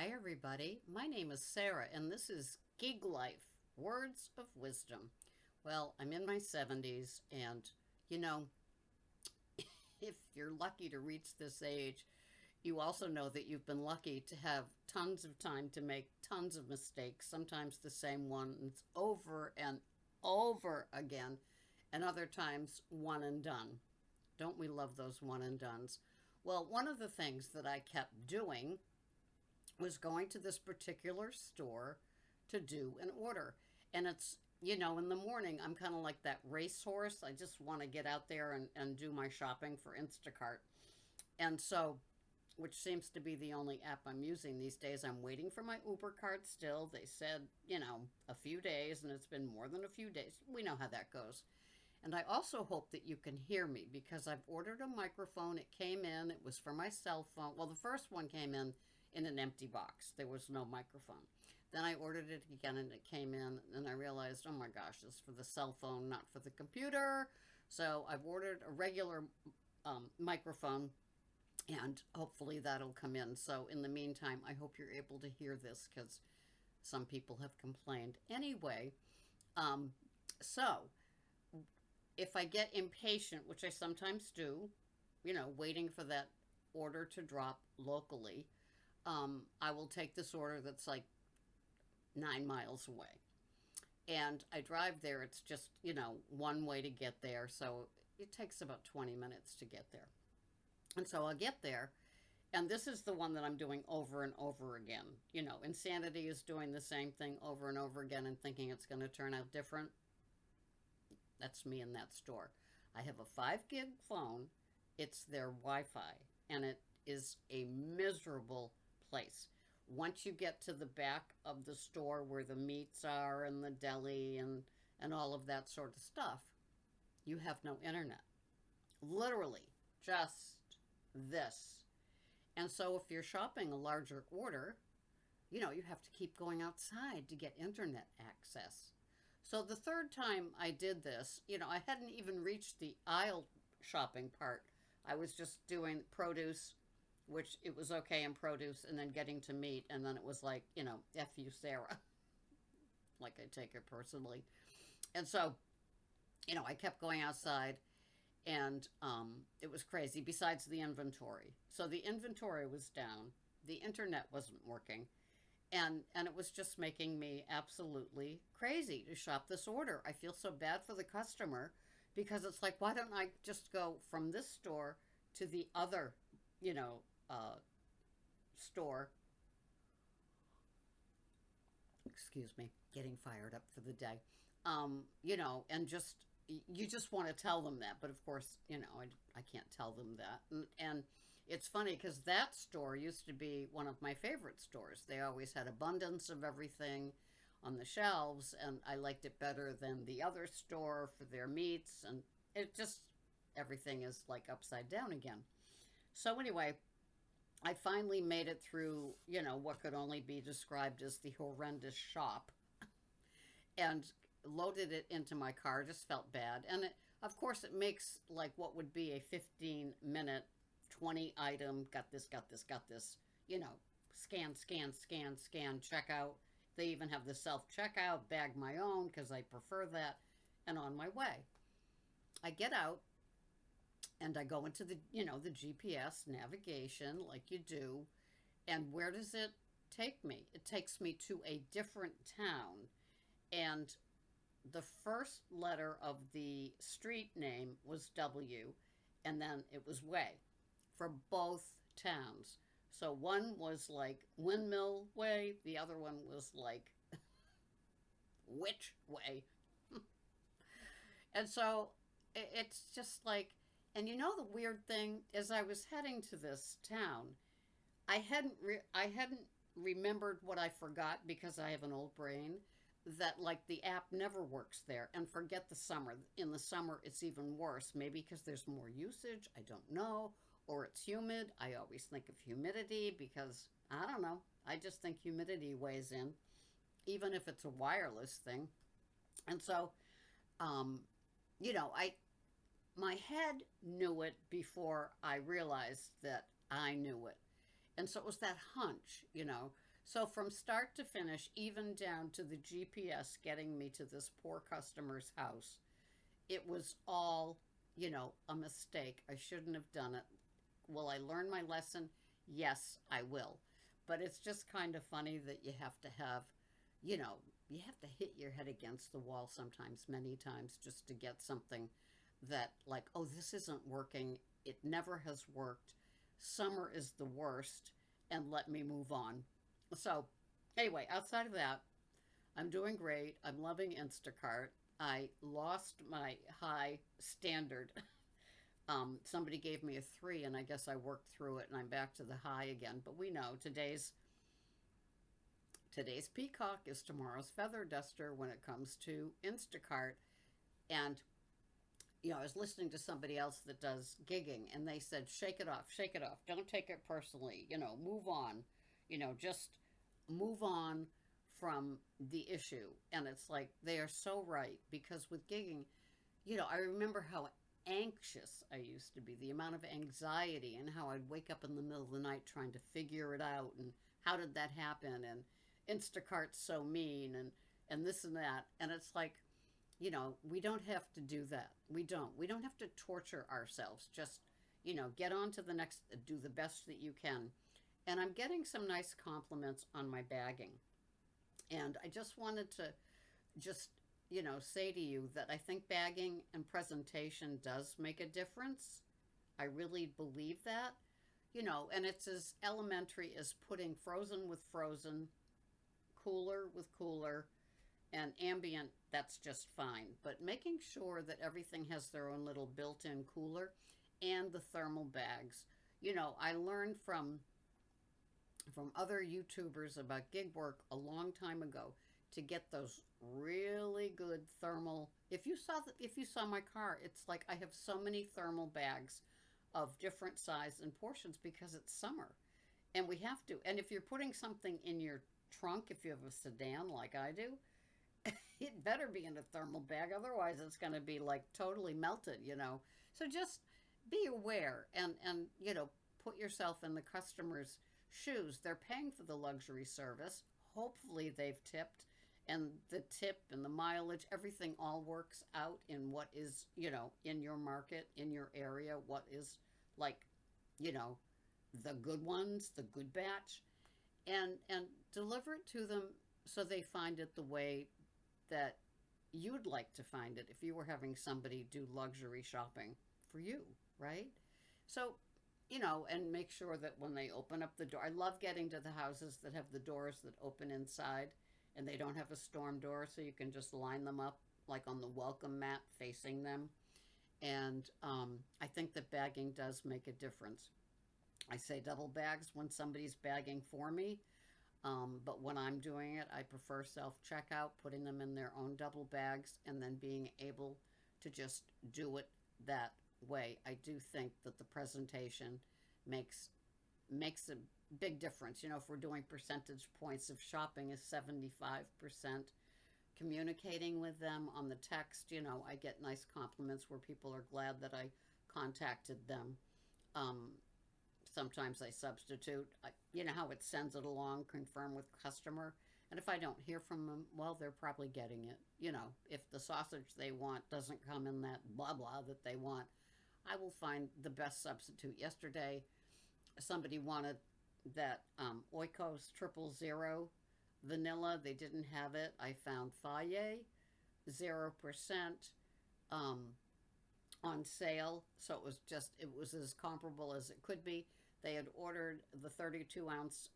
Hi, everybody. My name is Sarah, and this is Gig Life Words of Wisdom. Well, I'm in my 70s, and you know, if you're lucky to reach this age, you also know that you've been lucky to have tons of time to make tons of mistakes, sometimes the same ones over and over again, and other times one and done. Don't we love those one and dones? Well, one of the things that I kept doing was going to this particular store to do an order. And it's, in the morning, I'm kind of like that racehorse. I just want to get out there and do my shopping for Instacart. And so, which seems to be the only app I'm using these days. I'm waiting for my Uber card still. They said, a few days, and it's been more than a few days. We know how that goes. And I also hope that you can hear me because I've ordered a microphone. It came in, it was for my cell phone. Well, the first one came in an empty box. There was no microphone. Then I ordered it again and it came in, and I realized, oh my gosh, it's for the cell phone, not for the computer. So I've ordered a regular microphone, and hopefully that'll come in. So in the meantime, I hope you're able to hear this because some people have complained. Anyway, so if I get impatient, which I sometimes do, waiting for that order to drop locally, I will take this order that's like 9 miles away. And I drive there. It's just, one way to get there. So it takes about 20 minutes to get there. And so I'll get there. And this is the one that I'm doing over and over again. Insanity is doing the same thing over and over again and thinking it's going to turn out different. That's me in that store. I have a 5 gig phone. It's their Wi-Fi, and it is a miserable place. Once you get to the back of the store where the meats are and the deli and all of that sort of stuff, you have no internet. Literally, just this. And so if you're shopping a larger order, you have to keep going outside to get internet access. So the third time I did this, I hadn't even reached the aisle shopping part. I was just doing produce, which it was okay in produce, and then getting to meat, and then it was like, F you, Sarah. Like I take it personally. And so, I kept going outside, and it was crazy, besides the inventory. So the inventory was down, the internet wasn't working, and it was just making me absolutely crazy to shop this order. I feel so bad for the customer because it's like, why don't I just go from this store to the other, you know, uh, store? Excuse me, getting fired up for the day. And just you just want to tell them that, but of course, I can't tell them that. And it's funny because that store used to be one of my favorite stores. They always had abundance of everything on the shelves, and I liked it better than the other store for their meats, and it just everything is like upside down again. So anyway, I finally made it through, what could only be described as the horrendous shop, and loaded it into my car. Just felt bad. And of course, it makes like what would be a 15-minute, 20 item, got this, scan, scan, scan, scan, checkout. They even have the self checkout, bag my own because I prefer that, and on my way. I get out and I go into the GPS navigation like you do. And where does it take me? It takes me to a different town. And the first letter of the street name was W, and then it was Way for both towns. So one was like Windmill Way, the other one was like Witch Way. And so it's just like, and the weird thing is, I was heading to this town. I hadn't remembered what I forgot because I have an old brain, that like the app never works there. And forget the summer. In the summer it's even worse, maybe because there's more usage, I don't know, or it's humid. I always think of humidity because I don't know, I just think humidity weighs in, even if it's a wireless thing. And so I my head knew it before I realized that I knew it. And so it was that hunch. So from start to finish, even down to the GPS getting me to this poor customer's house, it was all, a mistake. I shouldn't have done it. Will I learn my lesson? Yes, I will. But it's just kind of funny that you know, you have to hit your head against the wall sometimes, many times, just to get something that, like, oh, this isn't working. It never has worked. Summer is the worst, and let me move on. So, anyway, outside of that, I'm doing great. I'm loving Instacart. I lost my high standard. Somebody gave me a 3, and I guess I worked through it, and I'm back to the high again. But we know today's peacock is tomorrow's feather duster when it comes to Instacart. And I was listening to somebody else that does gigging, and they said, shake it off, shake it off. Don't take it personally. Move on. Just move on from the issue. And it's like, they are so right, because with gigging, I remember how anxious I used to be, the amount of anxiety, and how I'd wake up in the middle of the night trying to figure it out, and how did that happen, and Instacart's so mean, and this and that. And it's like, we don't have to do that. We don't have to torture ourselves. Just, get on to the next, do the best that you can. And I'm getting some nice compliments on my bagging. And I just wanted to just, say to you that I think bagging and presentation does make a difference. I really believe that. And it's as elementary as putting frozen with frozen, cooler with cooler, and ambient, that's just fine. But making sure that everything has their own little built-in cooler, and the thermal bags. I learned from other YouTubers about gig work a long time ago to get those really good thermal. If you saw my car, it's like I have so many thermal bags of different size and portions, because it's summer, and we have to. And if you're putting something in your trunk, if you have a sedan like I do, it better be in a thermal bag, otherwise it's going to be like totally melted. So just be aware, and put yourself in the customer's shoes. They're paying for the luxury service. Hopefully they've tipped, and the tip and the mileage, everything all works out in what is, in your market, in your area, what is, like, you know the good ones, the good batch, and deliver it to them so they find it the way that you'd like to find it if you were having somebody do luxury shopping for you, right? So, and make sure that when they open up the door, I love getting to the houses that have the doors that open inside, and they don't have a storm door, so you can just line them up like on the welcome mat facing them. And I think that bagging does make a difference. I say double bags when somebody's bagging for me, but when I'm doing it, I prefer self checkout, putting them in their own double bags, and then being able to just do it that way. I do think that the presentation makes a big difference. If we're doing percentage points of shopping is 75%. Communicating with them on the text, I get nice compliments where people are glad that I contacted them. Um, Sometimes I substitute. How it sends it along, confirm with customer. And if I don't hear from them, well, they're probably getting it. If the sausage they want doesn't come in that blah blah that they want, I will find the best substitute. Yesterday, somebody wanted that Oikos 000 vanilla. They didn't have it. I found Faye 0% um, on sale. So it was as comparable as it could be. They had ordered the 32-ounce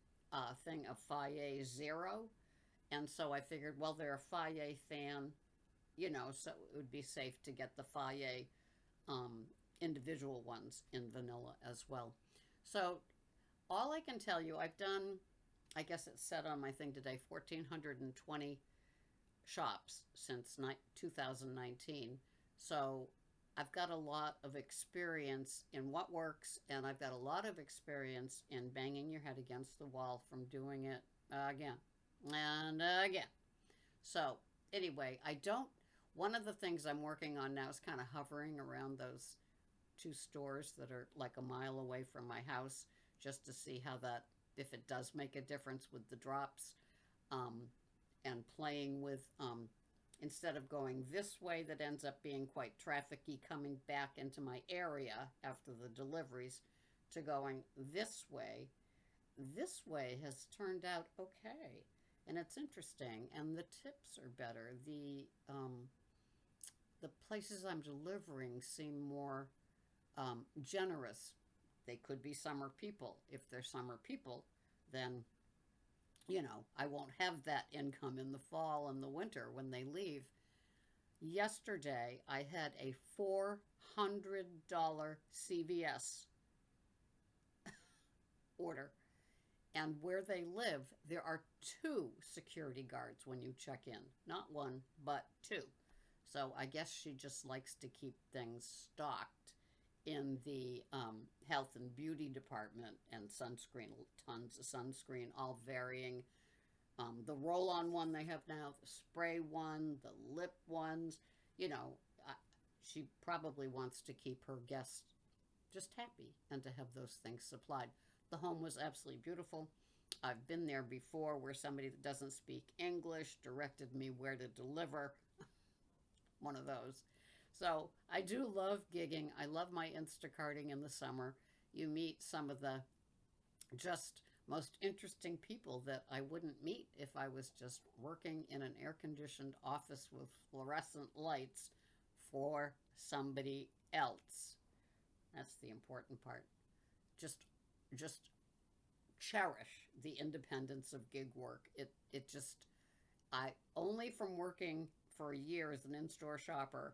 thing of Faye Zero. And so I figured, well, they're a Faye fan, so it would be safe to get the Faye individual ones in vanilla as well. So all I can tell you, I've done, I guess it said on my thing today, 1,420 shops since 2019. So I've got a lot of experience in what works, and I've got a lot of experience in banging your head against the wall from doing it again and again. So anyway, one of the things I'm working on now is kind of hovering around those two stores that are like a mile away from my house, just to see how that if it does make a difference with the drops, um, and playing with, instead of going this way that ends up being quite trafficy coming back into my area after the deliveries, to going this way has turned out okay. And it's interesting, and the tips are better. The places I'm delivering seem more generous. They could be summer people. If they're summer people, then I won't have that income in the fall and the winter when they leave. Yesterday, I had a $400 CVS order. And where they live, there are two security guards when you check in. Not one, but two. So I guess she just likes to keep things stocked in the health and beauty department, and sunscreen, tons of sunscreen, all varying. The roll on one they have now, the spray one, the lip ones. You know, uh, she probably wants to keep her guests just happy and to have those things supplied. The home was absolutely beautiful. I've been there before where somebody that doesn't speak English directed me where to deliver. One of those. So I do love gigging. I love my Instacarting in the summer. You meet some of the just most interesting people that I wouldn't meet if I was just working in an air conditioned office with fluorescent lights for somebody else. That's the important part. Just just cherish the independence of gig work. It just, I only from working for a year as an in-store shopper,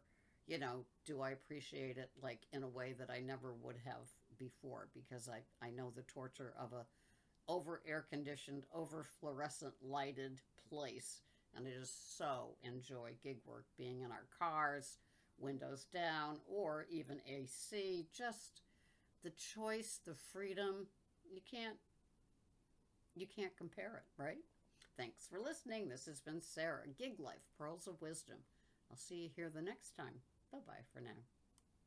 do I appreciate it like in a way that I never would have before, because I know the torture of a over air conditioned, over fluorescent lighted place. And I just so enjoy gig work, being in our cars, windows down, or even AC. Just the choice, the freedom. You can't compare it, right? Thanks for listening. This has been Sarah, Gig Life, Pearls of Wisdom. I'll see you here the next time. Bye bye for now.